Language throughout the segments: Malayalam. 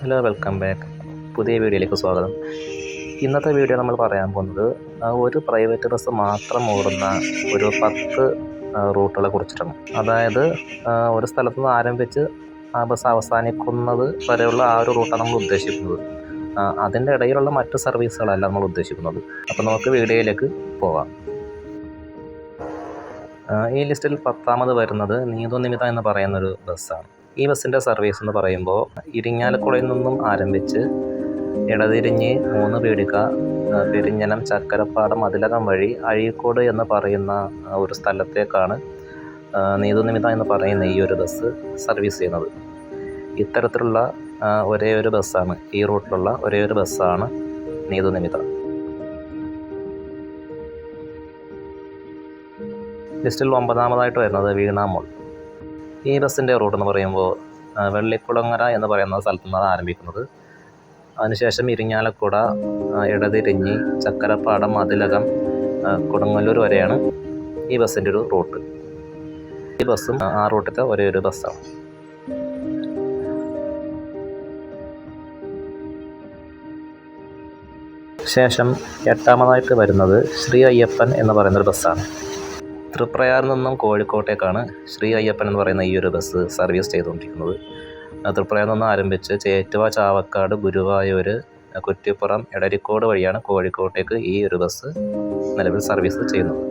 Hello, welcome back. പുതിയ വീഡിയോയിലേക്ക് സ്വാഗതം. ഇന്നത്തെ വീഡിയോ നമ്മൾ പറയാൻ പോകുന്നത് ഒരു പ്രൈവറ്റ് ബസ് മാത്രം ഓടുന്ന ഒരു 10 റൂട്ടുകളെ കുറിച്ചിട്ടാണ്. അതായത് ഒരു സ്ഥലത്ത് നിന്ന് ആരംഭിച്ച് ആ ബസ് അവസാനിക്കുന്നത് വരെയുള്ള ആ ഒരു റൂട്ടാണ് നമ്മൾ ഉദ്ദേശിക്കുന്നത്. അതിൻ്റെ ഇടയിലുള്ള മറ്റ് സർവീസുകളല്ല നമ്മൾ ഉദ്ദേശിക്കുന്നത്. അപ്പോൾ നമുക്ക് വീഡിയോയിലേക്ക് പോവാം. ഈ ലിസ്റ്റിൽ 10ാമത് വരുന്നത് നീതുനിമിത എന്ന് പറയുന്നൊരു ബസ്സാണ്. ഈ ബസ്സിൻ്റെ സർവീസ് എന്ന് പറയുമ്പോൾ ഇരിങ്ങാലക്കുടയിൽ നിന്നും ആരംഭിച്ച് ഇടതിരിഞ്ഞ് 3 പീടിക, പെരിഞ്ഞനം, ചക്കരപ്പാടം, മതിലകം വഴി അഴീക്കോട് എന്ന് പറയുന്ന ഒരു സ്ഥലത്തേക്കാണ് നീതുനിമിത എന്ന് പറയുന്ന ഈ ഒരു ബസ് സർവീസ് ചെയ്യുന്നത്. ഇത്തരത്തിലുള്ള ഒരേ ഒരു ബസ്സാണ്, ഈ റൂട്ടിലുള്ള ഒരേ ഒരു ബസ്സാണ് നീതുനിമിത. ലിസ്റ്റിൽ 9ാമതായിട്ട് വരുന്നത് വീണാമോൾ. ഈ ബസ്സിൻ്റെ റൂട്ട് എന്ന് പറയുമ്പോൾ വെള്ളിക്കുളങ്ങര എന്ന് പറയുന്ന സ്ഥലത്തു നിന്നാണ് ആരംഭിക്കുന്നത്. അതിനുശേഷം ഇരിങ്ങാലക്കുട, ഇടതിരിഞ്ഞി, ചക്കരപ്പാടം, മതിലകം, കൊടുങ്ങല്ലൂർ വരെയാണ് ഈ ബസ്സിൻ്റെ ഒരു റൂട്ട്. ഈ ബസ്സും ആ റൂട്ടിലത്തെ ഒരേ ഒരു ബസ്സാണ്. ശേഷം 8ാമതായിട്ട് വരുന്നത് ശ്രീ അയ്യപ്പൻ എന്ന് പറയുന്നൊരു ബസ്സാണ്. തൃപ്രയാറിൽ നിന്നും കോഴിക്കോട്ടേക്കാണ് ശ്രീ അയ്യപ്പൻ എന്ന് പറയുന്ന ഈ ഒരു ബസ് സർവീസ് ചെയ്തുകൊണ്ടിരിക്കുന്നത്. തൃപ്രയാറിൽ നിന്നും ആരംഭിച്ച് ചേറ്റുവ, ചാവക്കാട്, ഗുരുവായൂർ, കുറ്റിപ്പുറം, എടരിക്കോട് വഴിയാണ് കോഴിക്കോട്ടേക്ക് ഈ ഒരു ബസ് നിലവിൽ സർവീസ് ചെയ്യുന്നത്.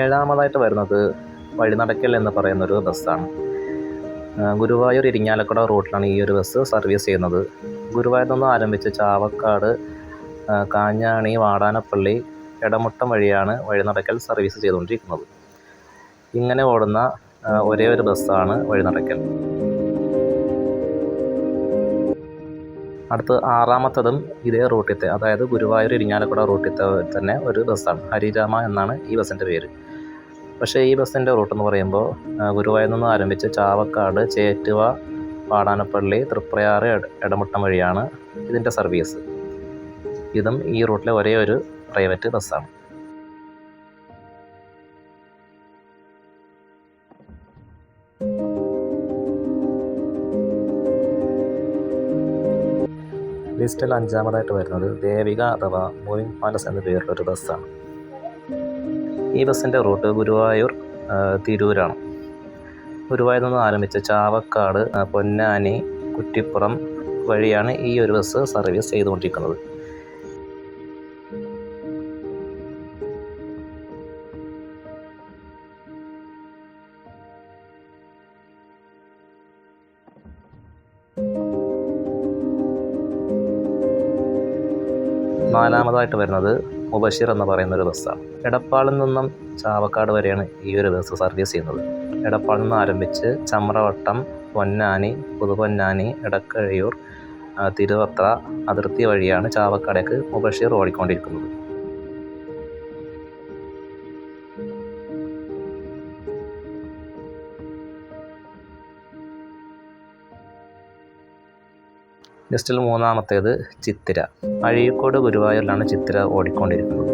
ഏഴാമതായിട്ട് വരുന്നത് വഴിനടക്കൽ എന്ന് പറയുന്നൊരു ബസ്സാണ്. ഗുരുവായൂർ ഇരിങ്ങാലക്കുട റൂട്ടിലാണ് ഈ ഒരു ബസ് സർവീസ് ചെയ്യുന്നത്. ഗുരുവായൂരിൽ നിന്ന് ആരംഭിച്ച് ചാവക്കാട്, കാഞ്ഞാണി, വാടാനപ്പള്ളി, എടമുട്ടം വഴിയാണ് വഴിനടക്കൽ സർവീസ് ചെയ്തുകൊണ്ടിരിക്കുന്നത്. ഇങ്ങനെ ഓടുന്ന ഒരേ ഒരു ബസ്സാണ് വഴിനടക്കൽ. അടുത്ത് 6ാമത്തതും ഇതേ റൂട്ടിലത്തെ, അതായത് ഗുരുവായൂർ ഇരിങ്ങാലക്കുട റൂട്ടിലത്തെ തന്നെ ഒരു ബസ്സാണ്. ഹരിരാമ എന്നാണ് ഈ ബസ്സിൻ്റെ പേര്. പക്ഷേ ഈ ബസ്സിൻ്റെ റൂട്ട് എന്ന് പറയുമ്പോൾ ഗുരുവായൂരിൽ നിന്ന് ആരംഭിച്ച് ചാവക്കാട്, ചേറ്റുവ, വാടാനപ്പള്ളി, തൃപ്രയാർ, എടമുട്ടം വഴിയാണ് ഇതിൻ്റെ സർവീസ്. ഇതും ഈ റൂട്ടിലെ ഒരേ ഒരു പ്രൈവറ്റ് ബസ്സാണ്. ലിസ്റ്റിൽ 5ാമതായിട്ട് വരുന്നത് ദേവിക അഥവാ മൂവിംഗ് പാലസ് എന്ന പേരിലൊരു ബസ്സാണ്. ഈ ബസ്സിൻ്റെ റൂട്ട് ഗുരുവായൂർ, തിരൂരാണ്. ഗുരുവായൂരിൽ നിന്ന് ആരംഭിച്ച് ചാവക്കാട്, പൊന്നാനി, കുറ്റിപ്പുറം വഴിയാണ് ഈ ഒരു ബസ് സർവീസ് ചെയ്തുകൊണ്ടിരിക്കുന്നത്. നാലാമതായിട്ട് വരുന്നത് മുബഷിർ എന്ന് പറയുന്നൊരു ബസ്സാണ്. എടപ്പാളിൽ നിന്നും ചാവക്കാട് വരെയാണ് ഈ ഒരു ബസ് സർവീസ് ചെയ്യുന്നത്. എടപ്പാളിൽ നിന്ന് ആരംഭിച്ച് ചമ്രവട്ടം, പൊന്നാനി, പുതുപൊന്നാനി, എടക്കഴിയൂർ, തിരുവത്ര അതിർത്തി വഴിയാണ് ചാവക്കാടേക്ക് മുബഷിർ ഓടിക്കൊണ്ടിരിക്കുന്നത്. ലിസ്റ്റിൽ 3ാമത്തേത് ചിത്തിര. അഴീക്കോട്, ഗുരുവായൂരിലാണ് ചിത്തിര ഓടിക്കൊണ്ടിരിക്കുന്നത്.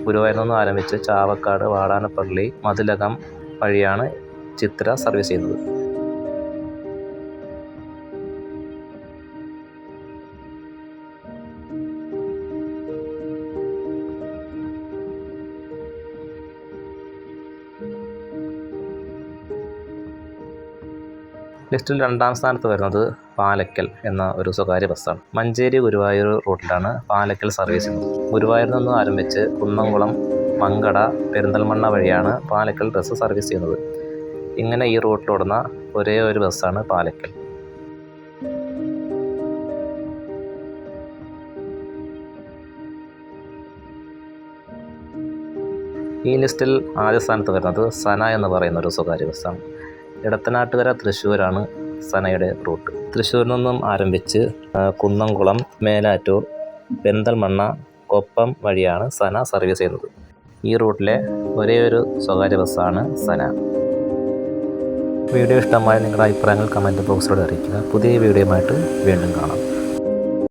ഗുരുവായൂരിൽ നിന്ന് ആരംഭിച്ച് ചാവക്കാട്, വാടാനപ്പള്ളി, മതിലകം വഴിയാണ് ചിത്തിര സർവീസ് ചെയ്യുന്നത്. ലിസ്റ്റിൽ 2ാം സ്ഥാനത്ത് വരുന്നത് പാലക്കൽ എന്ന ഒരു സ്വകാര്യ ബസ്സാണ്. മഞ്ചേരി, ഗുരുവായൂർ റൂട്ടിലാണ് പാലക്കൽ സർവീസ് ചെയ്യുന്നത്. ഗുരുവായൂരിൽ നിന്ന് ആരംഭിച്ച് കുന്നംകുളം, മങ്കട, പെരിന്തൽമണ്ണ വഴിയാണ് പാലക്കൽ ബസ് സർവീസ് ചെയ്യുന്നത്. ഇങ്ങനെ ഈ റൂട്ടിലോടുന്ന ഒരേ ഒരു ബസ്സാണ് പാലക്കൽ. ഈ ലിസ്റ്റിൽ ആദ്യ സ്ഥാനത്ത് വരുന്നത് സന എന്ന് പറയുന്ന ഒരു സ്വകാര്യ ബസ്സാണ്. ഇടത്തനാട്ടുകര, തൃശ്ശൂരാണ് സനയുടെ റൂട്ട്. തൃശ്ശൂരിൽ നിന്നും ആരംഭിച്ച് കുന്നംകുളം, മേലാറ്റൂർ, പെരിന്തൽമണ്ണ, കൊപ്പം വഴിയാണ് സന സർവീസ് ചെയ്യുന്നത്. ഈ റൂട്ടിലെ ഒരേ ഒരു സ്വകാര്യ ബസ്സാണ് സന. വീഡിയോ ഇഷ്ടമായ നിങ്ങളുടെ അഭിപ്രായങ്ങൾ കമൻറ്റ് ബോക്സിലൂടെ അറിയിക്കുക. പുതിയ വീഡിയോയുമായിട്ട് വീണ്ടും കാണാം.